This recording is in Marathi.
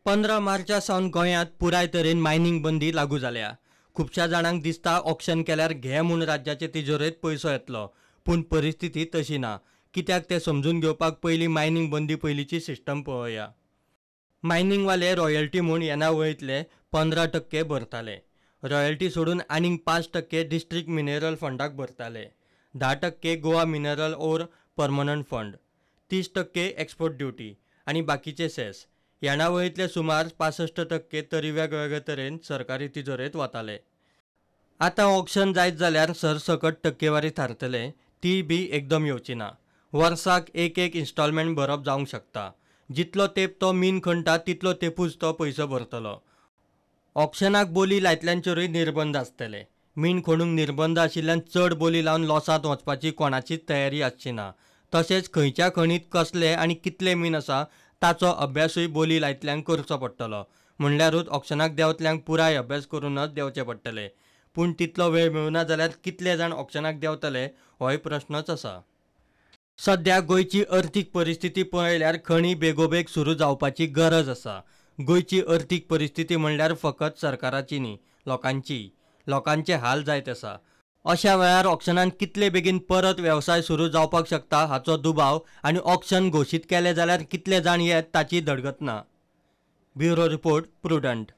15 मार्चा सावन गोंयांत पुराय तरेन मायनिंग बंदी लागू जाल्या। खुबश्या जाणांक दिसता ऑक्शन केल्यार घे म्हूण राज्याचे तिजोरेत पयसो येतलो, पूण परिस्थिती तशी ना। कित्याक ते समजून घेवपाक पयलीं मायनिंग बंदी पयलींची सिस्टम पळोवया। मायनिंग वाले रॉयल्टी म्हूण येना वयतले 15% भरताले। रॉयल्टी सोडून आनीक 5% डिस्ट्रिक्ट मिनरल फंडाक भरताले, 10% Goa mineral ore permanent fund, 30% export duty आनी बाकीचे सेस। येणा वयतले सुमार 65% तरी वेगवेगळे तरेन सरकारी तिजोरेत वताले। आतां ऑक्शन जायत जाल्यार सरसकट टक्केवारी थारतले, ती बी एकदम येवची ना। वर्साक एक इन्स्टॉलमेंट भरप जावंक शकता। जितलो तेंप तो मीन खणटा तितलो तेंपूच तो पयसो भरतलो। ऑक्शनाक बोली लायतल्यांचेरूय निर्बंध आसतले। मीन खणूंक निर्बंध आशिल्ल्यान चड बोली लावन लॉसांत वचपाची कोणाचीच तयारी आसची ना। तशेंच खंयच्या खणीत कसले आनी कितले मीन आसा ताचो अभ्यासूय बोली लायतल्यांक करचो पडटलो। म्हणल्यारूच ऑक्शनाक देंवतल्यांक पुराय अभ्यास करूनच देंवचे पडटले। पूण तितलो वेळ मेळूना जाल्यार कितले जाण ऑक्शनाक देंवतले होय प्रस्नच आसा। सध्या गोंयची अर्थीक परिस्थिती पळयल्यार खणी बेगोबेग सुरू जावपाची गरज आसा। गोंयची अर्थीक परिस्थिती म्हणल्यार फकत सरकाराची न्ही, लोकांचे हाल जायत आसा। अशा वेळार ऑक्शनान कितले बेगीन परत वेवसाय सुरू जावपाक शकता हाचो दुबाव आनी ऑक्शन घोशीत केले जाल्यार कितले जाण येत ताची धडगत ना। Bureau report, prudent.